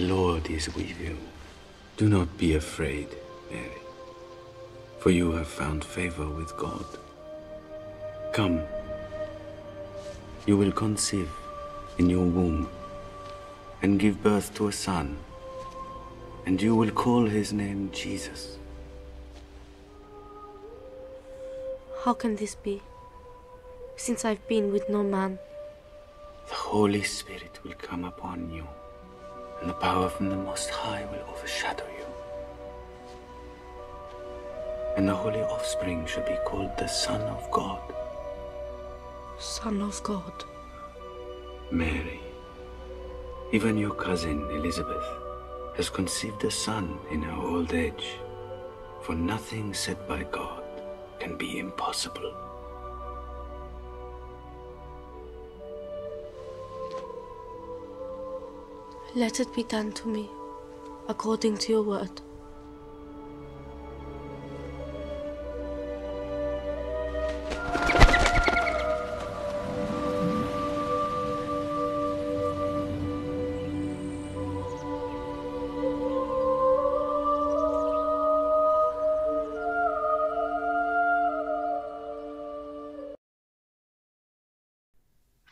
Lord is with you. Do not be afraid, Mary, for you have found favor with God. Come, you will conceive in your womb and give birth to a son, and you will call his name Jesus. How can this be, since I've been with no man? The Holy Spirit will come upon you, and the power from the Most High will overshadow you. And the holy offspring shall be called the Son of God. Son of God. Mary, even your cousin Elizabeth has conceived a son in her old age, for nothing said by God can be impossible. Let it be done to me, according to your word.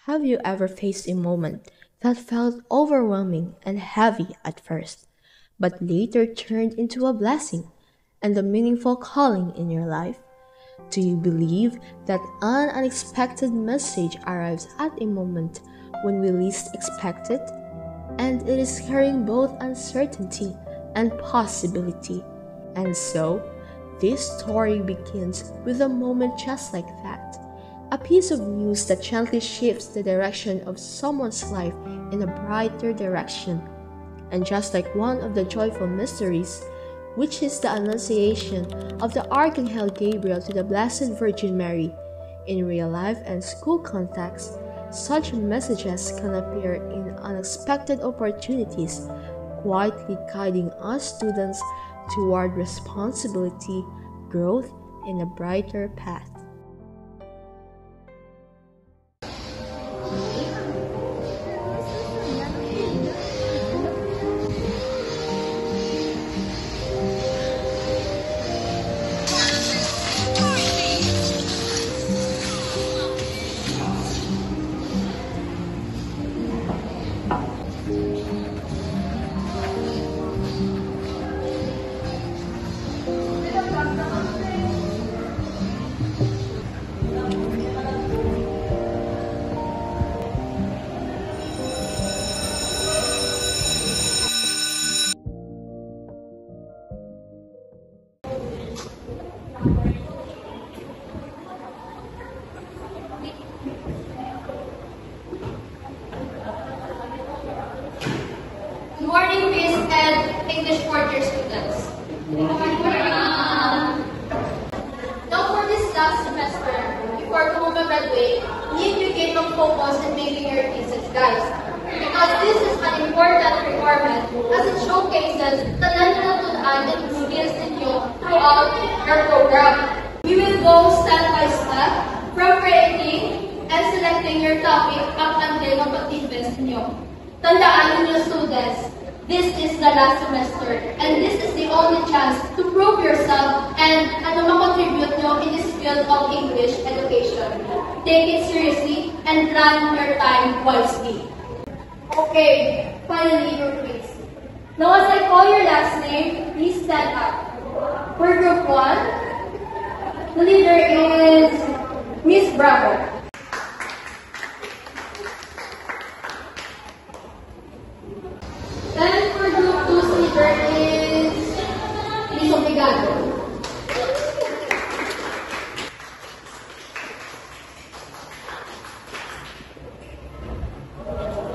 Have you ever faced a moment that felt overwhelming and heavy at first, but later turned into a blessing and a meaningful calling in your life? Do you believe that an unexpected message arrives at a moment when we least expect it? And it is carrying both uncertainty and possibility. And so, this story begins with a moment just like that. A piece of news that gently shifts the direction of someone's life in a brighter direction. And just like one of the joyful mysteries, which is the Annunciation of the Archangel Gabriel to the Blessed Virgin Mary, in real life and school contexts, such messages can appear in unexpected opportunities, quietly guiding us students toward responsibility, growth, and a brighter path. Good morning, Miss and English fourth year students. Now for this last semester, before you graduate, need to gain of focus and making your thesis, guys. Because this is an important requirement as it showcases the natural and skills in you throughout your program. We will go step by step from creating and selecting your topic up until mapag-invest ninyo. Tandaan ninyo, students, this is the last semester and this is the only chance to prove yourself and makontribute nyo in this field of English education. Take it seriously and plan your time wisely. Okay, finally your quiz. Now as I call your last name, please stand up. For group 1, the leader is Miss Bravo. Then for group 2's leader is Miss Obligado.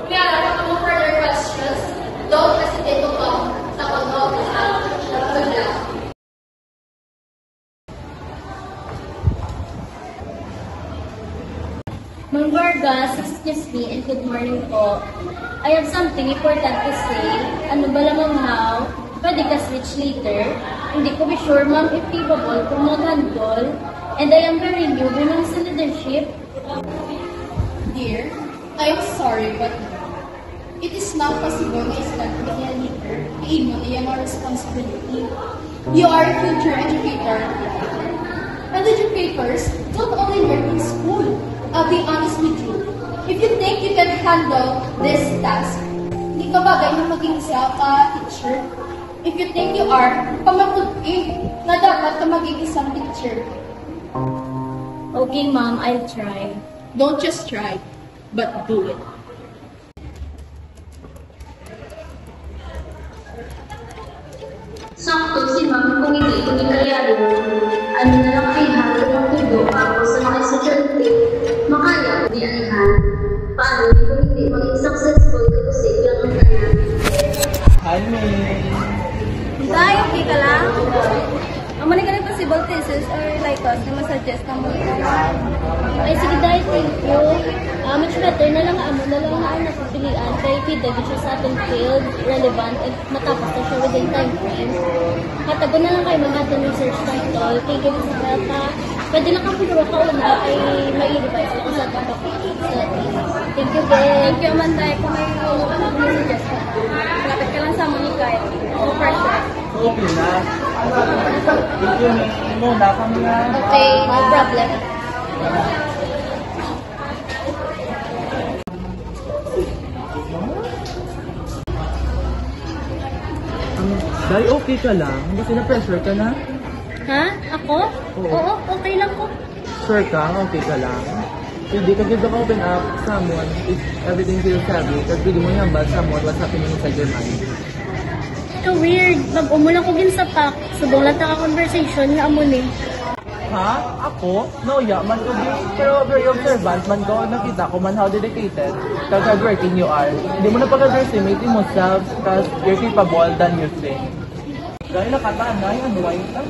Kaya kung further questions, don't hesitate to come sa pag-office at good luck. Ma'am Vargas, excuse me and good morning po. I have something important to say. Ano ba lamang how? Pwede ka switch later. Hindi ko be sure, ma'am, if capable kung mag-handle. And I am very new naman sa leadership. Dear, I am sorry, but it is not possible na i-study niya later. Iimo na yan ang responsibility. You are a future educator. And educators don't only learn in school. I'll be honest with you. If you think you can handle this task, hindi ka bagay na maging isa ka teacher. If you think you are, pamakud na dapat ka maging isang teacher. Okay, Mom, I'll try. Don't just try, but do it. Sakto si Ma'am kung hindi ko kayanin. Ano na lang kay Halo ng tudo ako sa mga estudyante. Makaya ko di anihan. Paano di ko hindi maging successful tapos lang ang kanya. Hi, May. Day, okay ka lang? Ang manay ka possible thesis or like us na masuggest na mo. Ay, sige Day, thank you. Much better na lang amo na lang ang napapilian kay Pida siya sa ating field, relevant, at matapos na siya within time frame. Katago na lang kayo mga ating research title, kay Gili sa Delta. Pwede lang kang puro ka una ay mai-revise ako sa ating topic. Thank you, Ben. Thank you, Amanday. Kung may suggest ka, malapit ka lang sa Monica. No pressure. Okay na. Thank you, May. Muna kami na. Okay, no problem. Dahil okay ka lang? Kasi na-pressure ka na? Ha? Ako? Oo, okay lang ko. Sure ka? Okay ka lang? Hindi ka give the open up someone if everything feels heavy kasi pwede mo niyambal someone what's happening inside your mind. Ito weird. Mag-umulang ko gin sa pack. Subong lang ka conversation nga amo ni. Ha? Ako? No, yeah, man ko di. Pero very observant, man ko nakita ko man how dedicated kag hardworking you are. Hindi mo na pag-underestimate yourself because you're capable than you think. Dahil nakatanay, unwind ka.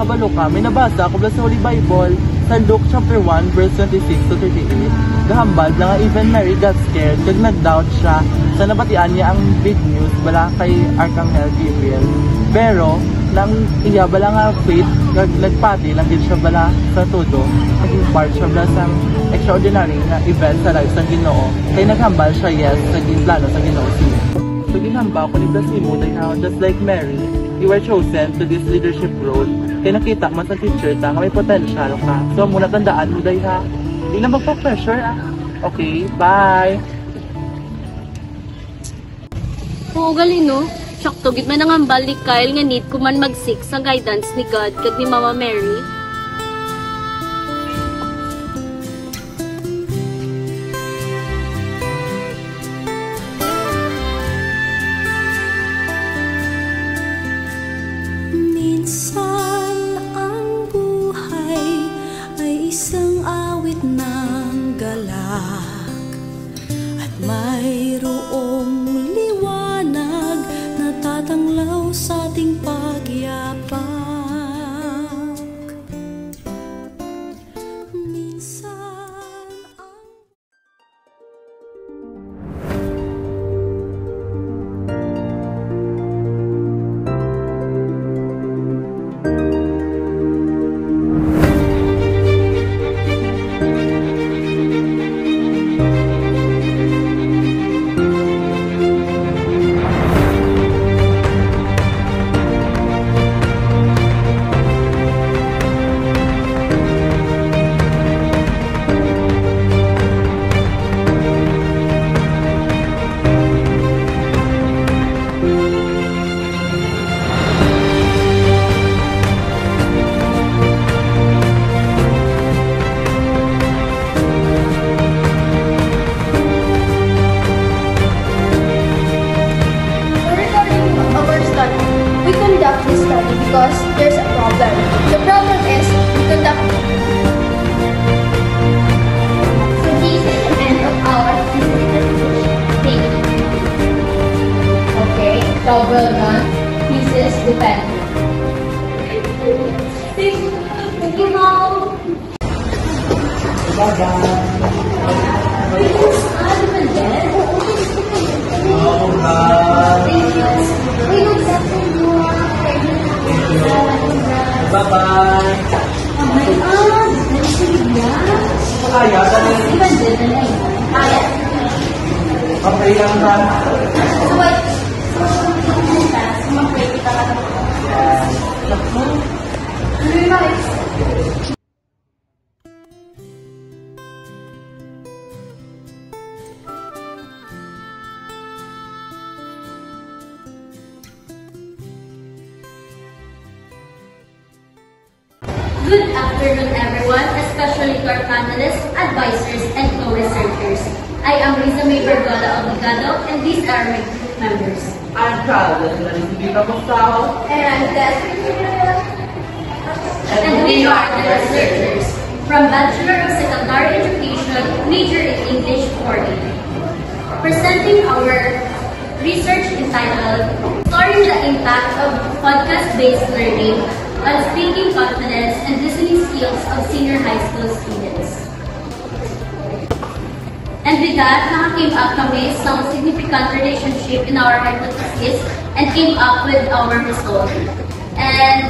Kabalo ka, may nabasa ako sa Holy Bible sa Luke chapter 1 verse 26 to 38. Gahambal na nga even Mary got scared kag nag-doubt siya sa nabatian niya ang big news bala kay Archangel Gabriel. Pero nang iya bala nga faith kag nagpati lang din siya bala sa tudo. Naging part siya bala sa extraordinary nga event sa life sa Ginoo. Kay naghambal siya yes sa plano sa Ginoo siya. So ginhamba ko ni Blasimo dahil how just like Mary, you were chosen to this leadership role. Kaya nakita man sa teacher ta, may potential ka. So muna tandaan mo dahil ha. Hindi na magpa-pressure ah. Okay, bye! Oo, galino. Sakto, gid man ang ambal ni Kyle nga need ko man mag-seek sa guidance ni God kag ni Mama Mary. Minsan ang buhay ay isang awit ng galak at mayroong liwanag na tatanglaw sa ating pagyapak. Minsan ang We conduct this study because there's a problem. The problem is we conduct. So this is the end of our presentation. Thank you. Okay, job well done. Pieces defend. Okay lang ba? So what? Sumapray kita lang. Good afternoon, everyone, especially to our panelists, advisors, and co-researchers. I am Riza May Bergola Obligado, and these are my group members. I'm proud that Larissa Bustao. And I'm Desiree. And we are the researchers from Bachelor of Secondary Education, major in English 40. Presenting our research entitled Exploring the Impact of Podcast-Based Learning on Speaking Confidence and Listening Skills of Senior High School Students. And with that, came up kami some significant relationship in our hypothesis and came up with our result. And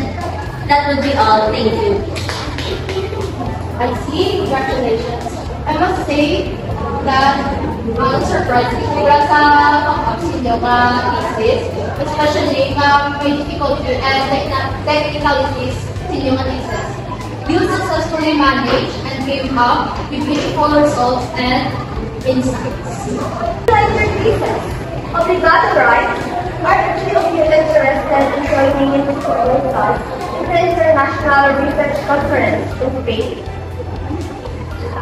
that would be all. Thank you. I see. Congratulations. I must say that surprising sila sa pang-auxilio nga thesis, especially may difficulty and technicalities sa inyong thesis. You successfully managed and came up with beautiful results and insights. Like your thesis, Obligado, right? Aren't you interested in joining in the with us in the International Research Conference in Spain?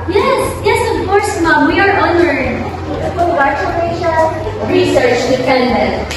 Yes, of course, ma'am. We are honored. Congratulations. Research dependent.